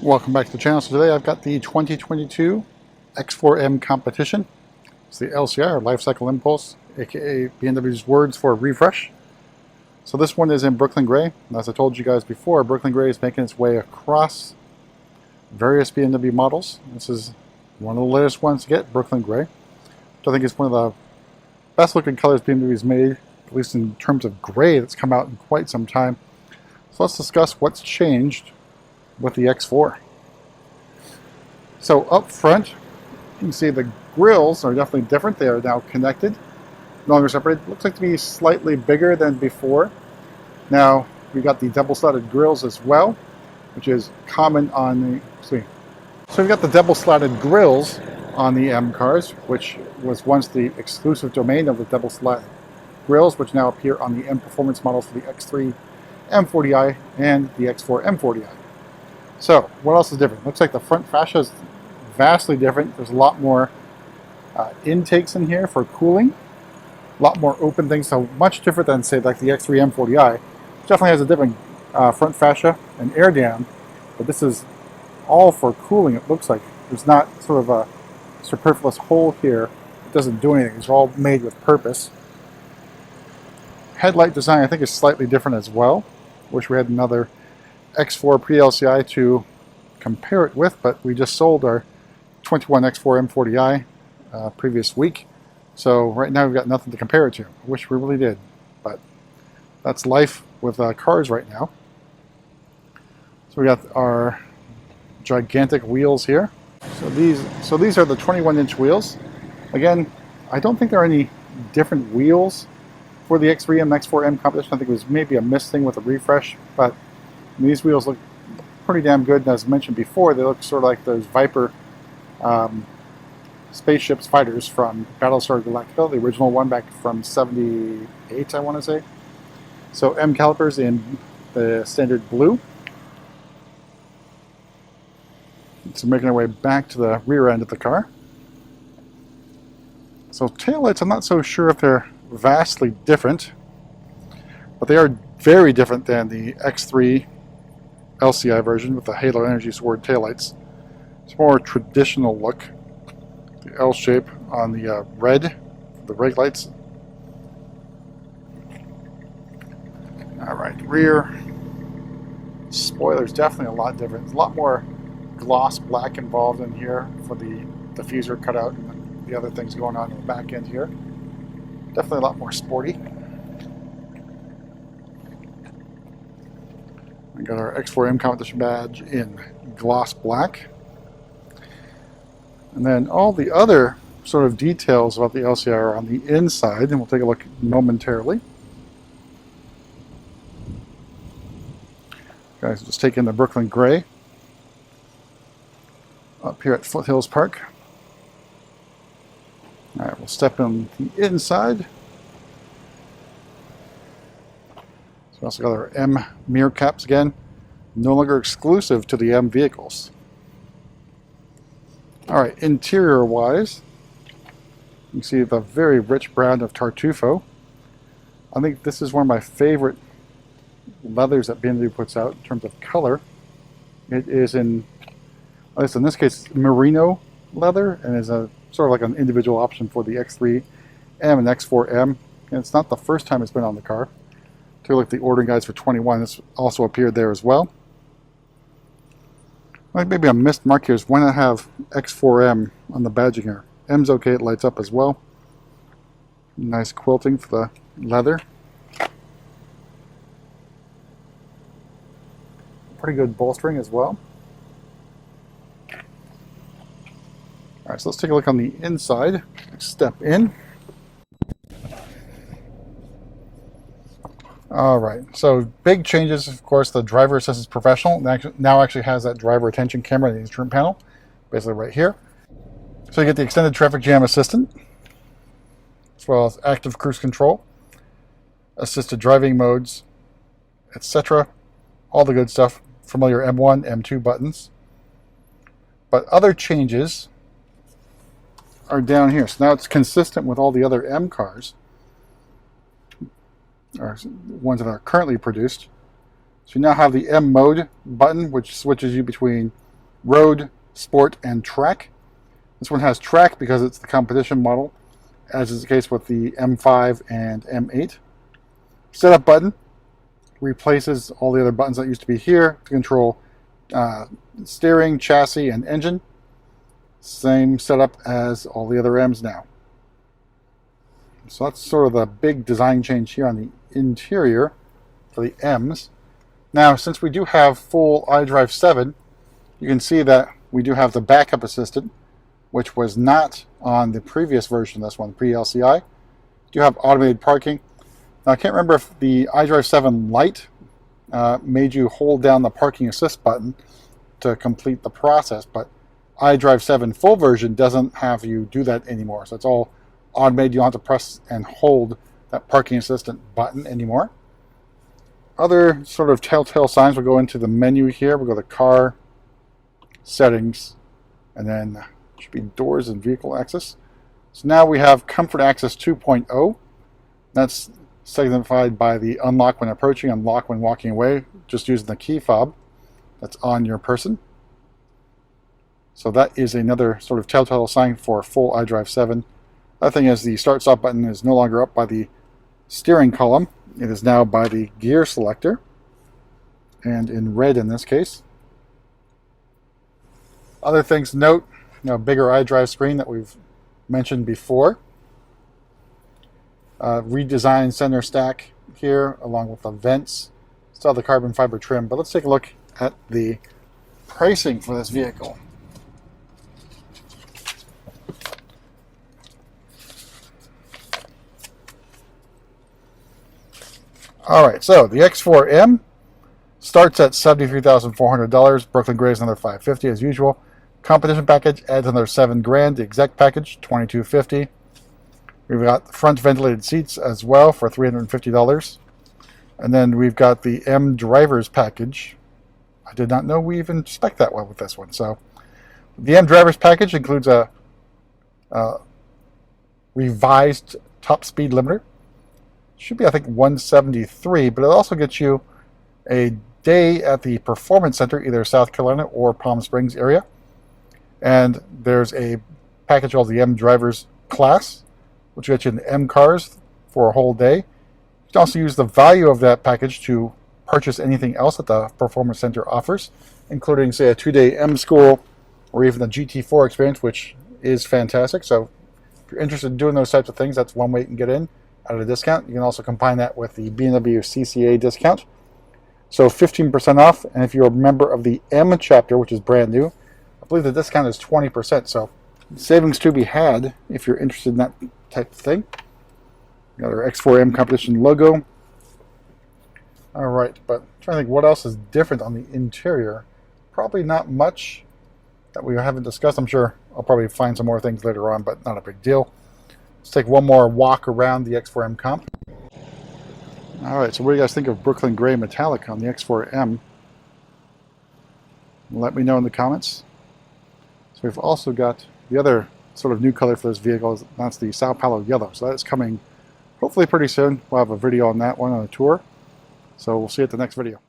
Welcome back to the channel. So today I've got the 2022 X4M competition. It's the LCI, or Life Cycle Impulse, aka BMW's words for refresh. So this one is in Brooklyn Gray. And as I told you guys before, Brooklyn Gray is making its way across various BMW models. This is one of the latest ones to get, Brooklyn Gray, which I think is one of the best looking colors BMW's made, at least in terms of gray, that's come out in quite some time. So let's discuss what's changed with the X4. So up front, you can see the grills are definitely different. They are now connected, no longer separated. Looks like to be slightly bigger than before. Now we've got the double-slatted grills as well, which is common on the. So we've got the double-slatted grills on the M cars, which was once the exclusive domain of the double-slatted grills, which now appear on the M Performance models for the X3 M40i and the X4 M40i. So, what else is different? Looks like the front fascia is vastly different. There's a lot more intakes in here for cooling. A lot more open things, so much different than, say, like the X3 M40i. Definitely has a different front fascia and air dam, but this is all for cooling, it looks like. There's not sort of a superfluous hole here. It doesn't do anything. It's all made with purpose. Headlight design, I think, is slightly different as well. Wish we had another X4 pre-LCI to compare it with, but we just sold our 21 X4 M40i previous week, so right now we've got nothing to compare it to. I wish we really did, but that's life with cars right now. So we got our gigantic wheels here. So these are the 21-inch wheels. Again, I don't think there are any different wheels for the X3 and X4M competition. I think it was maybe a missed thing with a refresh, but these wheels look pretty damn good, and as mentioned before, they look sort of like those Viper spaceships fighters from Battlestar Galactica, the original one back from '78, I want to say. So M calipers in the standard blue. So making our way back to the rear end of the car. So taillights, I'm not so sure if they're vastly different, but they are very different than the X3 LCI version with the Halo Energy Sword taillights. It's more traditional look. The L shape on the red, the brake lights. Alright, rear spoiler's definitely a lot different. There's a lot more gloss black involved in here for the diffuser cutout and the other things going on in the back end here. Definitely a lot more sporty. We got our X4M competition badge in gloss black. And then all the other sort of details about the LCI are on the inside, and we'll take a look momentarily. Guys, just take in the Brooklyn Gray up here at Foothills Park. All right, we'll step in the inside. So we also got our M mirror caps again, no longer exclusive to the M vehicles. All right, interior wise, you can see the very rich brown of Tartufo. I think this is one of my favorite leathers that BMW puts out in terms of color. It is in, at least in this case, merino leather, and is a sort of like an individual option for the X3M and X4M. And it's not the first time it's been on the car. Take a look at the ordering guides for 21. This also appeared there as well. Like maybe a missed mark here is why not have X4M on the badging here. M's okay, it lights up as well. Nice quilting for the leather. Pretty good bolstering as well. Alright, so let's take a look on the inside. Step in. Alright, so big changes, of course. The driver assist professional now actually has that driver attention camera in the instrument panel, basically right here. So you get the extended traffic jam assistant, as well as active cruise control, assisted driving modes, etc. All the good stuff, familiar M1, M2 buttons. But other changes are down here. So now it's consistent with all the other M cars, or ones that are currently produced. So you now have the M mode button, which switches you between Road, Sport, and Track. This one has Track because it's the competition model, as is the case with the M5 and M8. Setup button replaces all the other buttons that used to be here to control steering, chassis, and engine. Same setup as all the other M's now. So that's sort of the big design change here on the interior for the M's. Now, since we do have full iDrive 7, you can see that we do have the backup assistant, which was not on the previous version of this one, pre-LCI. You do have automated parking. Now, I can't remember if the iDrive 7 Lite made you hold down the parking assist button to complete the process, but iDrive 7 full version doesn't have you do that anymore. So it's all automated. You don't have to press and hold that parking assistant button anymore. Other sort of telltale signs will go into the menu here. We'll go to Car, Settings, and then should be Doors and Vehicle Access. So now we have Comfort Access 2.0. That's signified by the unlock when approaching, unlock when walking away, just using the key fob that's on your person. So that is another sort of telltale sign for full iDrive 7. Other thing is the start-stop button is no longer up by the steering column. It is now by the gear selector, and in red in this case. Other things to note, bigger iDrive screen that we've mentioned before. Redesigned center stack here, along with the vents. Still the carbon fiber trim, but let's take a look at the pricing for this vehicle. Alright, so the X4M starts at $73,400. Brooklyn Gray is another $550 as usual. Competition package adds another $7,000. The exec package, $2,250. We've got front ventilated seats as well for $350. And then we've got the M drivers package. I did not know we even spec that well with this one. So the M drivers package includes a revised top speed limiter. Should be, I think, 173, but it also gets you a day at the Performance Center, either South Carolina or Palm Springs area. And there's a package called the M Drivers Class, which gets you in the M cars for a whole day. You can also use the value of that package to purchase anything else that the Performance Center offers, including, say, a 2-day M School or even the GT4 experience, which is fantastic. So if you're interested in doing those types of things, that's one way you can get in at a discount. You can also combine that with the BMW CCA discount. So 15% off, and if you're a member of the M chapter, which is brand new, I believe the discount is 20%. So savings to be had if you're interested in that type of thing. Got our X4M competition logo. Alright, but I'm trying to think what else is different on the interior. Probably not much that we haven't discussed. I'm sure I'll probably find some more things later on, but not a big deal. Let's take one more walk around the X4M comp. Alright, so what do you guys think of Brooklyn Gray Metallic on the X4M? Let me know in the comments. So we've also got the other sort of new color for this vehicle. That's the Sao Paulo Yellow. So that's coming hopefully pretty soon. We'll have a video on that one on a tour. So we'll see you at the next video.